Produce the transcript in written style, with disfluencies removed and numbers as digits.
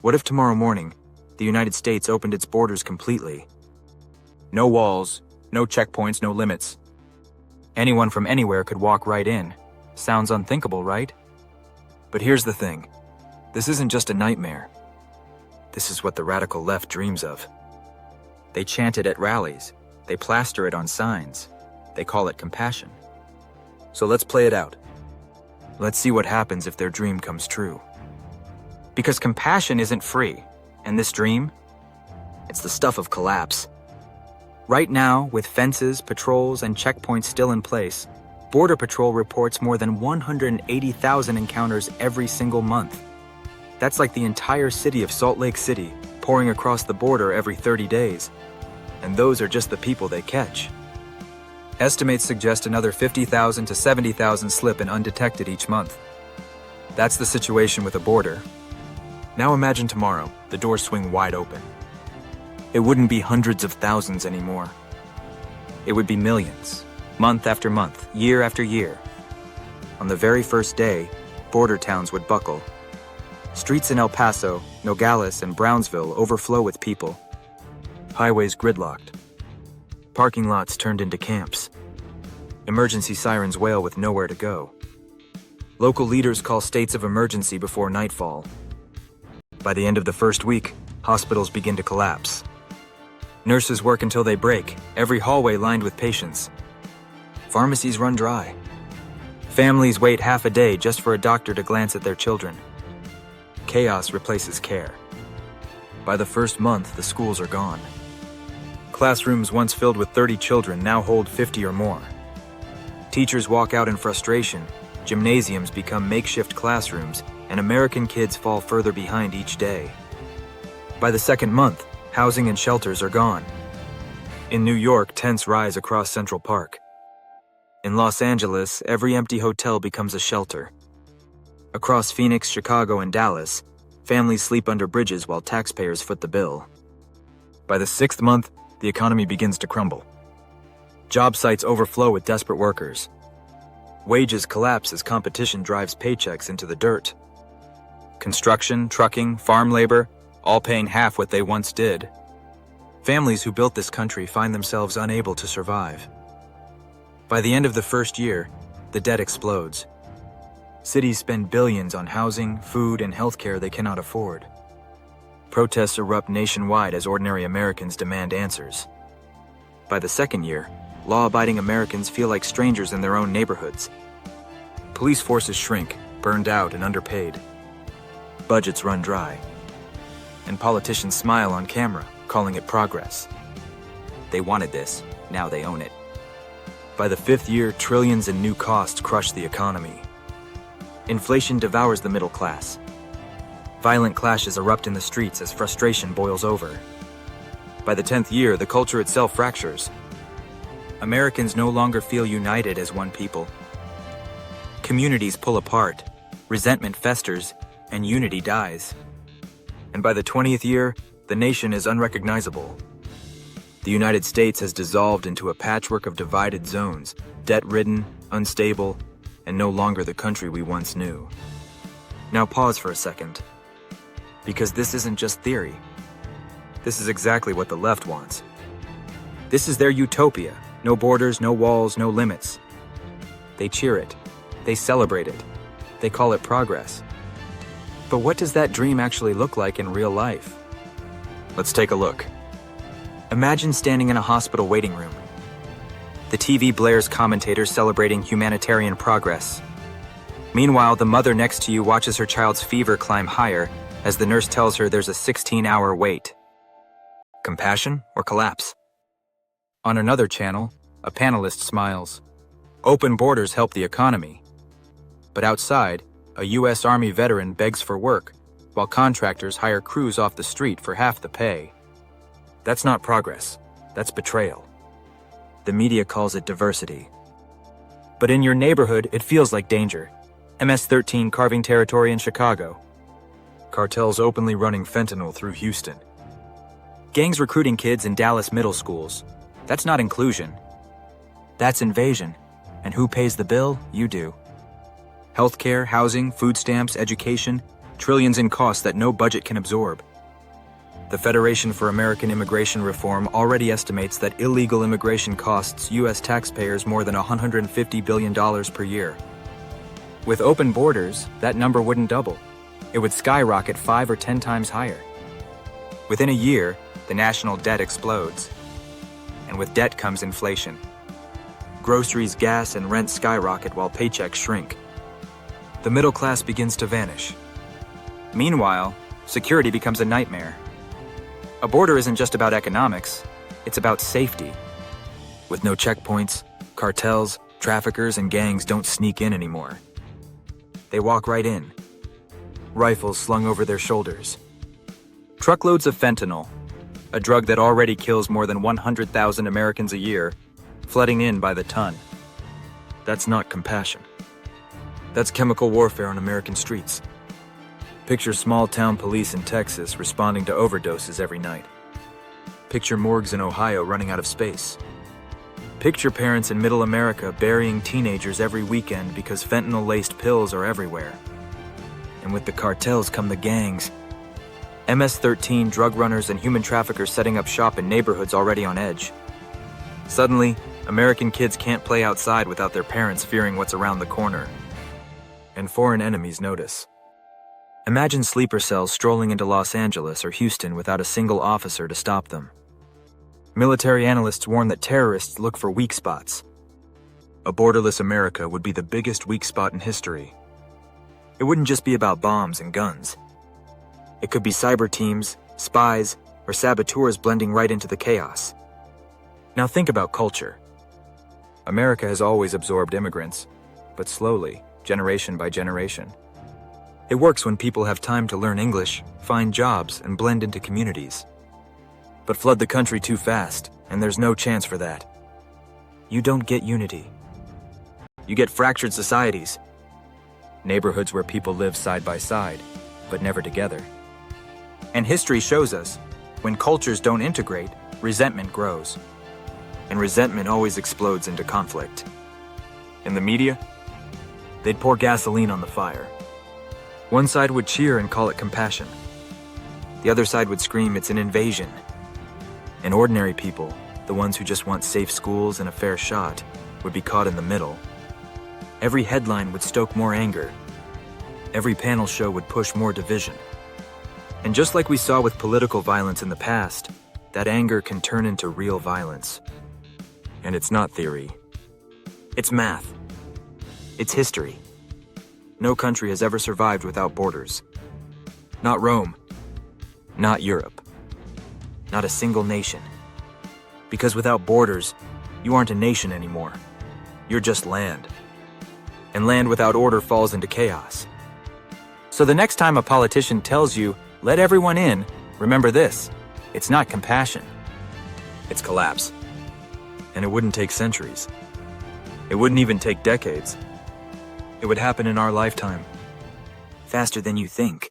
What if tomorrow morning, the United States opened its borders completely? No walls, no checkpoints, no limits. Anyone from anywhere could walk right in. Sounds unthinkable, right? But here's the thing. This isn't just a nightmare. This is what the radical left dreams of. They chant it at rallies. They plaster it on signs. They call it compassion. So let's play it out. Let's see what happens if their dream comes true. Because compassion isn't free, and this dream, it's the stuff of collapse. Right now, with fences, patrols, and checkpoints still in place, Border Patrol reports more than 180,000 encounters every single month. That's like the entire city of Salt Lake City pouring across the border every 30 days. And those are just the people they catch. Estimates suggest another 50,000 to 70,000 slip in undetected each month. That's the situation with a border. Now imagine tomorrow, the doors swing wide open. It wouldn't be hundreds of thousands anymore. It would be millions, month after month, year after year. On the very first day, border towns would buckle. Streets in El Paso, Nogales, and Brownsville overflow with people. Highways gridlocked. Parking lots turned into camps. Emergency sirens wail with nowhere to go. Local leaders call states of emergency before nightfall. By the end of the first week, hospitals begin to collapse. Nurses work until they break, every hallway lined with patients. Pharmacies run dry. Families wait half a day just for a doctor to glance at their children. Chaos replaces care. By the first month, the schools are gone. Classrooms once filled with 30 children now hold 50 or more. Teachers walk out in frustration, gymnasiums become makeshift classrooms, and American kids fall further behind each day. By the second month, housing and shelters are gone. In New York, tents rise across Central Park. In Los Angeles, every empty hotel becomes a shelter. Across Phoenix, Chicago, and Dallas, families sleep under bridges while taxpayers foot the bill. By the sixth month, the economy begins to crumble. Job sites overflow with desperate workers. Wages collapse as competition drives paychecks into the dirt. Construction, trucking, farm labor, all paying half what they once did. Families who built this country find themselves unable to survive. By the end of the first year, the debt explodes. Cities spend billions on housing, food, and healthcare they cannot afford. Protests erupt nationwide as ordinary Americans demand answers. By the second year, law-abiding Americans feel like strangers in their own neighborhoods. Police forces shrink, burned out and underpaid. Budgets run dry. And politicians smile on camera, calling it progress. They wanted this, now they own it. By the fifth year, trillions in new costs crush the economy. Inflation devours the middle class. Violent clashes erupt in the streets as frustration boils over. By the 10th year, the culture itself fractures. Americans no longer feel united as one people. Communities pull apart, resentment festers, and unity dies. And by the 20th year, the nation is unrecognizable. The United States has dissolved into a patchwork of divided zones, debt-ridden, unstable, and no longer the country we once knew. Now pause for a second. Because this isn't just theory. This is exactly what the left wants. This is their utopia. No borders, no walls, no limits. They cheer it. They celebrate it. They call it progress. But what does that dream actually look like in real life? Let's take a look. Imagine standing in a hospital waiting room. The TV blares commentators celebrating humanitarian progress. Meanwhile, the mother next to you watches her child's fever climb higher as the nurse tells her there's a 16-hour wait. Compassion or collapse? On another channel, a panelist smiles. Open borders help the economy. But outside, a U.S. Army veteran begs for work, while contractors hire crews off the street for half the pay. That's not progress. That's betrayal. The media calls it diversity. But in your neighborhood, it feels like danger. MS-13 carving territory in Chicago. Cartels openly running fentanyl through Houston. Gangs recruiting kids in Dallas middle schools. That's not inclusion. That's invasion. And who pays the bill? You do. Healthcare, housing, food stamps, education, trillions in costs that no budget can absorb. The Federation for American Immigration Reform already estimates that illegal immigration costs U.S. taxpayers more than $150 billion per year. With open borders, that number wouldn't double. It would skyrocket 5 or 10 times higher. Within a year, the national debt explodes. And with debt comes inflation. Groceries, gas, and rent skyrocket while paychecks shrink. The middle class begins to vanish. Meanwhile, security becomes a nightmare. A border isn't just about economics, it's about safety. With no checkpoints, cartels, traffickers, and gangs don't sneak in anymore. They walk right in, rifles slung over their shoulders. Truckloads of fentanyl, a drug that already kills more than 100,000 Americans a year, flooding in by the ton. That's not compassion. That's chemical warfare on American streets. Picture small-town police in Texas responding to overdoses every night. Picture morgues in Ohio running out of space. Picture parents in Middle America burying teenagers every weekend because fentanyl-laced pills are everywhere. And with the cartels come the gangs. MS-13 drug runners and human traffickers setting up shop in neighborhoods already on edge. Suddenly, American kids can't play outside without their parents fearing what's around the corner. And foreign enemies notice. Imagine sleeper cells strolling into Los Angeles or Houston without a single officer to stop them. Military analysts warn that terrorists look for weak spots. A borderless America would be the biggest weak spot in history. It wouldn't just be about bombs and guns. It could be cyber teams, spies, or saboteurs blending right into the chaos. Now think about culture. America has always absorbed immigrants, but slowly, generation by generation. It works when people have time to learn English, find jobs, and blend into communities. But flood the country too fast, and there's no chance for that. You don't get unity. You get fractured societies. Neighborhoods where people live side by side, but never together. And history shows us, when cultures don't integrate, resentment grows. And resentment always explodes into conflict. In the media, they'd pour gasoline on the fire. One side would cheer and call it compassion. The other side would scream it's an invasion. And ordinary people, the ones who just want safe schools and a fair shot, would be caught in the middle. Every headline would stoke more anger. Every panel show would push more division. And just like we saw with political violence in the past, that anger can turn into real violence. And it's not theory. It's math. It's history. No country has ever survived without borders. Not Rome. Not Europe. Not a single nation. Because without borders, you aren't a nation anymore. You're just land. And land without order falls into chaos. So the next time a politician tells you, let everyone in, remember this. It's not compassion. It's collapse. And it wouldn't take centuries. It wouldn't even take decades. It would happen in our lifetime. Faster than you think.